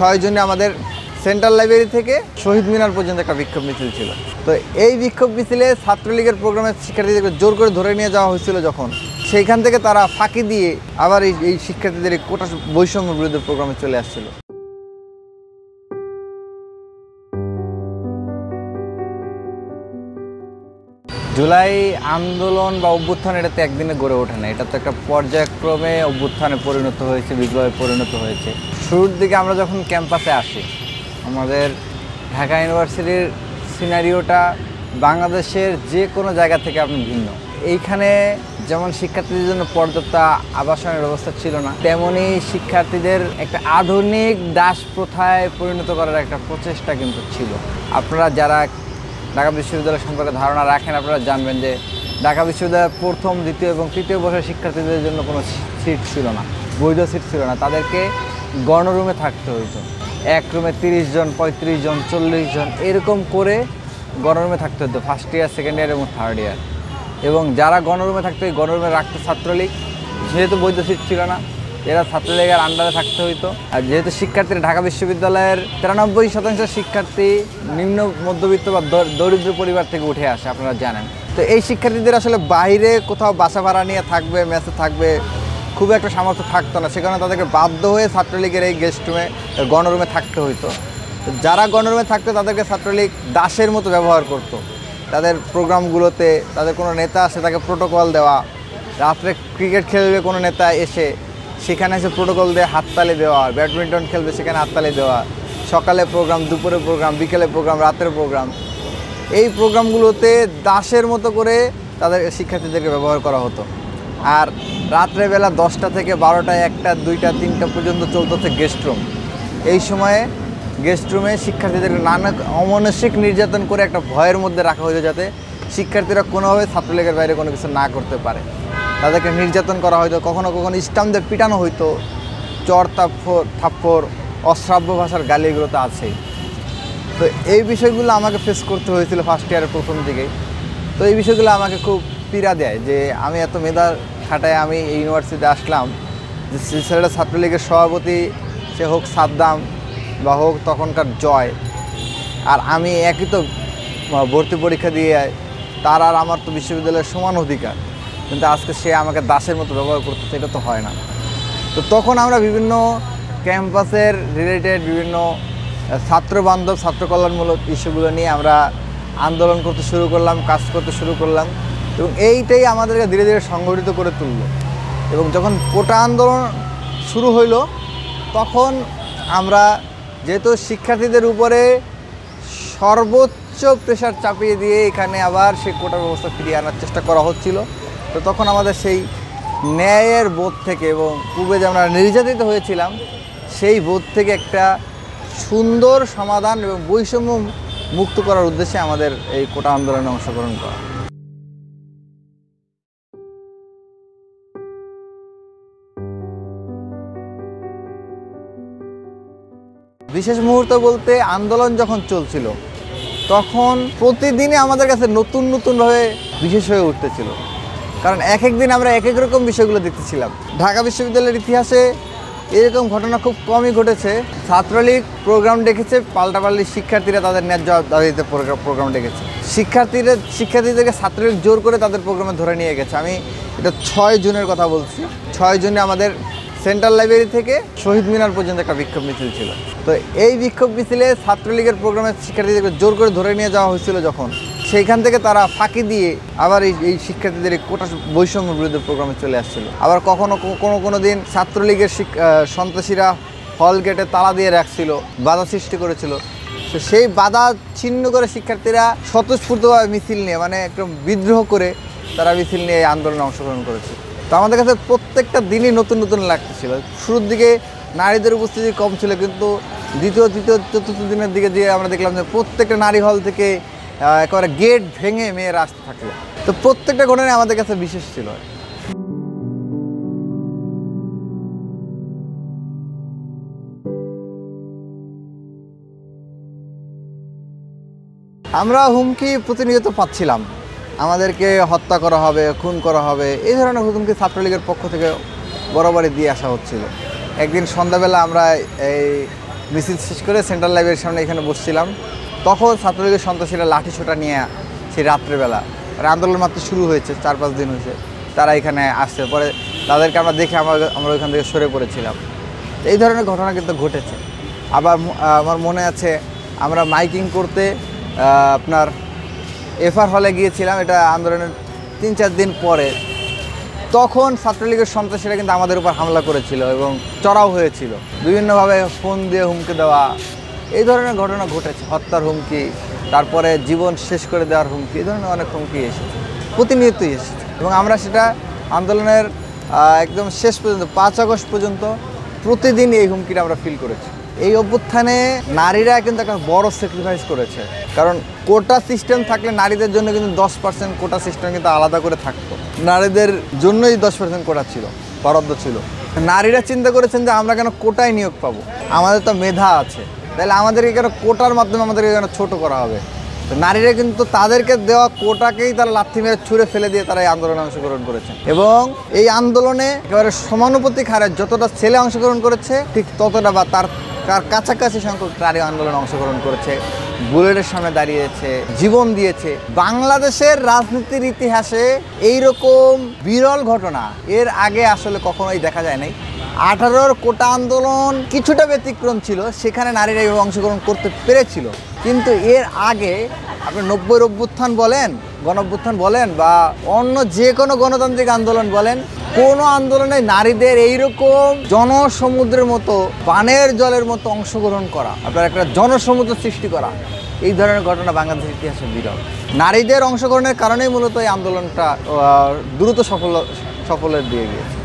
6 জুনে আমাদের central library থেকে শহীদ মিনার পর্যন্ত একটা বিক্ষোভ মিছিল ছিল। তো এই বিক্ষোভ মিছিলে ছাত্রলীগের প্রোগ্রামের শিক্ষার্থীদেরকে জোর করে ধরে নিয়ে যাওয়া হয়েছিল যখন, সেইখান থেকে তারা ফাঁকি দিয়ে আবার এই শিক্ষার্থীদের কোটা বৈষম্য বিরোধী প্রোগ্রামে চলে আসছিল। জুলাই আন্দোলন বা অভ্যুত্থান এটা তো একদিনে গড়ে ওঠে না, এটা তো একটা পর্যায়ক্রমে অভ্যুত্থানে পরিণত হয়েছে, বিপ্লবে পরিণত হয়েছে। শুরুর দিকে আমরা যখন ক্যাম্পাসে আসি, আমাদের ঢাকা ইউনিভার্সিটির সিনারিওটা বাংলাদেশের যে কোনো জায়গা থেকে আপনি ভিন্ন। এইখানে যেমন শিক্ষার্থীদের জন্য পর্যাপ্ত আবাসনের ব্যবস্থা ছিল না, তেমনি শিক্ষার্থীদের একটা আধুনিক দাস প্রথায় পরিণত করার একটা প্রচেষ্টা কিন্তু ছিল। আপনারা যারা ঢাকা বিশ্ববিদ্যালয় সম্পর্কে ধারণা রাখেন, আপনারা জানবেন যে ঢাকা বিশ্ববিদ্যালয়ের প্রথম, দ্বিতীয় এবং তৃতীয় বর্ষের শিক্ষার্থীদের জন্য কোনো সিট ছিল না, বৈধ সিট ছিল না। তাদেরকে গণরুমে থাকতে হতো। এক রুমে 30 জন, 35 জন, 40 জন এরকম করে গণরুমে থাকতে হতো, ফার্স্ট ইয়ার, সেকেন্ড ইয়ার এবং থার্ড ইয়ার। এবং যারা গণরুমে থাকতো, এই গণরুমে রাখতো ছাত্রলীগ, যেহেতু বৈধ সিট ছিল না, এরা ছাত্রলীগের আন্ডারে থাকতে হইতো। আর যেহেতু শিক্ষার্থীরা ঢাকা বিশ্ববিদ্যালয়ের 93% শিক্ষার্থী নিম্ন মধ্যবিত্ত বা দরিদ্র পরিবার থেকে উঠে আসে, আপনারা জানেন। তো এই শিক্ষার্থীদের আসলে বাইরে কোথাও বাসা ভাড়া নিয়ে থাকবে, মেসে থাকবে খুব একটা সামর্থ্য থাকতো না, সেখানে তাদেরকে বাধ্য হয়ে ছাত্রলীগের এই গেস্ট রুমে, গণরুমে থাকতে হইতো। যারা গণরুমে থাকতো তাদেরকে ছাত্রলীগ দাসের মতো ব্যবহার করতো। তাদের প্রোগ্রামগুলোতে তাদের কোনো নেতা আসে তাকে প্রোটোকল দেওয়া, রাত্রে ক্রিকেট খেলবে কোনো নেতা এসে সেখানে এসে প্রোটোকল দিয়ে হাততালি দেওয়া, ব্যাডমিন্টন খেলবে সেখানে হাততালি দেওয়া, সকালে প্রোগ্রাম, দুপুরে প্রোগ্রাম, বিকেলে প্রোগ্রাম, রাতের প্রোগ্রাম, এই প্রোগ্রামগুলোতে দাসের মতো করে তাদের শিক্ষার্থীদেরকে ব্যবহার করা হতো। আর রাত্রেবেলা 10টা থেকে 12টা, 1টা, 2টা, 3টা পর্যন্ত চলতেছে গেস্ট রুম। এই সময়ে গেস্ট রুমে শিক্ষার্থীদেরকে নানা অমানসিক নির্যাতন করে একটা ভয়ের মধ্যে রাখা হয়েছে, যাতে শিক্ষার্থীরা কোনোভাবে ছাত্রলীগের বাইরে কোনো কিছু না করতে পারে। তাদেরকে নির্যাতন করা হয়তো, কখনো কখনো স্টাম্প দিয়ে পিটানো হইতো, চর থাপ্পড়, অশ্রাব্য ভাষার গালিগুলো তো আছেই। তো এই বিষয়গুলো আমাকে ফেস করতে হয়েছিল ফার্স্ট ইয়ারের প্রথম দিকেই। তো এই বিষয়গুলো আমাকে খুব পীড়া দেয় যে আমি এত মেধা খাটায় আমি এই ইউনিভার্সিটিতে আসলাম, যে ছেলেটা ছাত্রলীগের সভাপতি, সে হোক সাদ্দাম বা হোক তখনকার জয়, আর আমি একই তো ভর্তি পরীক্ষা দিয়ে, তার আর আমার তো বিশ্ববিদ্যালয়ের সমান অধিকার, কিন্তু আজকে সে আমাকে দাসের মতো ব্যবহার করতেছে, এটা তো হয় না। তো তখন আমরা বিভিন্ন ক্যাম্পাসের রিলেটেড বিভিন্ন ছাত্রবান্ধব, ছাত্র কল্যাণমূলক ইস্যুগুলো নিয়ে আমরা আন্দোলন করতে শুরু করলাম, কাজ করতে শুরু করলাম, এবং এইটাই আমাদেরকে ধীরে ধীরে সংগঠিত করে তুলল। এবং যখন কোটা আন্দোলন শুরু হইল, তখন আমরা যেহেতু শিক্ষার্থীদের উপরে সর্বোচ্চ প্রেশার চাপিয়ে দিয়ে এখানে আবার সেই কোটার ব্যবস্থা ফিরিয়ে আনার চেষ্টা করা হচ্ছিল, তো তখন আমাদের সেই ন্যায়ের বোধ থেকে এবং পূর্বে যে আমরা নির্যাতিত হয়েছিলাম সেই বোধ থেকে একটা সুন্দর সমাধান এবং বৈষম্য মুক্ত করার উদ্দেশ্যে আমাদের এই কোটা আন্দোলনে অংশগ্রহণ করা। বিশেষ মুহূর্ত বলতে আন্দোলন যখন চলছিল তখন প্রতিদিনই আমাদের কাছে নতুন নতুনভাবে বিশেষ হয়ে উঠতেছিল, কারণ এক এক দিন আমরা এক এক রকম বিষয়গুলো দেখতেছিলাম। ঢাকা বিশ্ববিদ্যালয়ের ইতিহাসে এরকম ঘটনা খুব কমই ঘটেছে। ছাত্রলীগ প্রোগ্রাম ডেকেছে, পাল্টাপাল্টি শিক্ষার্থীরা তাদের ন্যায্য দাবিতে প্রোগ্রাম ডেকেছে। শিক্ষার্থীদেরকে ছাত্রলীগ জোর করে তাদের প্রোগ্রামে ধরে নিয়ে গেছে। আমি এটা 6 জুনের কথা বলছি। 6 জুনে আমাদের সেন্ট্রাল লাইব্রেরি থেকে শহীদ মিনার পর্যন্ত একটা বিক্ষোভ মিছিল ছিল। তো এই বিক্ষোভ মিছিলে ছাত্রলীগের প্রোগ্রামের শিক্ষার্থীদেরকে জোর করে ধরে নিয়ে যাওয়া হয়েছিল যখন, সেইখান থেকে তারা ফাঁকি দিয়ে আবার এই শিক্ষার্থীদের কোটা বৈষম্য বিরোধী প্রোগ্রামে চলে আসছিল। আবার কোনো দিন ছাত্রলীগের সন্ত্রাসীরা হল গেটে তালা দিয়ে রাখছিল, বাধা সৃষ্টি করেছিল। তো সেই বাধা ছিন্ন করে শিক্ষার্থীরা স্বতঃস্ফূর্তভাবে মিছিল নিয়ে, মানে একদম বিদ্রোহ করে তারা মিছিল নিয়ে এই আন্দোলনে অংশগ্রহণ করেছে। তো আমাদের কাছে প্রত্যেকটা দিনই নতুন নতুন লাগতেছিল। শুরুর দিকে নারীদের উপস্থিতি কম ছিল, কিন্তু দ্বিতীয়, তৃতীয়, চতুর্থ দিনের দিকে দিয়ে আমরা দেখলাম যে প্রত্যেকটা নারী হল থেকে একেবারে গেট ভেঙে মেয়েরা আসতে থাকলো। তো প্রত্যেকটা ঘটনাই আমাদের কাছে বিশেষ ছিল। আমরা হুমকি প্রতিনিয়ত পাচ্ছিলাম, আমাদেরকে হত্যা করা হবে, খুন করা হবে, এই ধরনের হুমকি ছাত্রলীগের পক্ষ থেকে বরাবরই দিয়ে আসা হচ্ছিল। একদিন সন্ধ্যাবেলা আমরা এই মিছিল শেষ করে সেন্ট্রাল লাইব্রেরির সামনে এখানে বসছিলাম। তখন ছাত্রলীগের সন্ত্রাসীরা লাঠি ছোটা নিয়ে সেই রাত্রেবেলা আন্দোলন মাত্র শুরু হয়েছে, 4-5 দিন হয়েছে, তারা এখানে আসছে। পরে তাদেরকে আমরা দেখে আমরা ওইখান থেকে সরে পড়েছিলাম। এই ধরনের ঘটনা কিন্তু ঘটেছে। আবার আমার মনে আছে আমরা মাইকিং করতে আপনার এফআর হলে গিয়েছিলাম, এটা আন্দোলনের 3-4 দিন পরে। তখন ছাত্রলীগের সন্ত্রাসীরা কিন্তু আমাদের উপর হামলা করেছিল এবং চড়াও হয়েছিল, বিভিন্নভাবে ফোন দিয়ে হুমকি দেওয়া, এই ধরনের ঘটনা ঘটেছে। হত্যার হুমকি, তারপরে জীবন শেষ করে দেওয়ার হুমকি, এই ধরনের অনেক হুমকি এসেছে, প্রতিনিয়তই এসেছে। এবং আমরা সেটা আন্দোলনের একদম শেষ পর্যন্ত 5 আগস্ট পর্যন্ত প্রতিদিন এই হুমকিটা আমরা ফিল করেছি। এই অভ্যুত্থানে নারীরা কিন্তু একটা বড় স্যাক্রিফাইস করেছে, কারণ কোটা সিস্টেম থাকলে নারীদের জন্য কিন্তু 10% কোটা সিস্টেম কিন্তু আলাদা করে থাকতো, নারীদের জন্যই 10% কোটা ছিল, বরাদ্দ ছিল। নারীরা চিন্তা করেছেন যে আমরা কেন কোটায় নিয়োগ পাবো, আমাদের তো মেধা আছে, তাহলে আমাদেরকে কেন কোটার মাধ্যমে আমাদেরকে কেন ছোটো করা হবে। তো নারীরা কিন্তু তাদেরকে দেওয়া কোটাকেই তারা লাথি মেরে ছুঁড়ে ফেলে দিয়ে তারা এই আন্দোলনে অংশগ্রহণ করেছেন। এবং এই আন্দোলনে একেবারে সমানুপাতিক হারে যতটা ছেলে অংশগ্রহণ করেছে ঠিক ততটা বা তার কাছাকাছি সংখ্যক নারী আন্দোলনে অংশগ্রহণ করেছে, বুলেটের সামনে দাঁড়িয়েছে, জীবন দিয়েছে। বাংলাদেশের রাজনীতির ইতিহাসে এইরকম বিরল ঘটনা এর আগে আসলে কখনোই দেখা যায় নাই। 18-র কোটা আন্দোলন কিছুটা ব্যতিক্রম ছিল, সেখানে নারীরা অংশগ্রহণ করতে পেরেছিল, কিন্তু এর আগে আপনি 90-র অভ্যুত্থান বলেন, গণঅভ্যুত্থান বলেন বা অন্য যে কোনো গণতান্ত্রিক আন্দোলন বলেন, কোনো আন্দোলনে নারীদের এইরকম জনসমুদ্রের মতো, পানের জলের মতো অংশগ্রহণ করা, আপনার একটা জনসমুদ্র সৃষ্টি করা, এই ধরনের ঘটনা বাংলাদেশের ইতিহাসে বিরল। নারীদের অংশগ্রহণের কারণেই মূলত এই আন্দোলনটা দ্রুত সফলের দিয়ে গিয়েছে।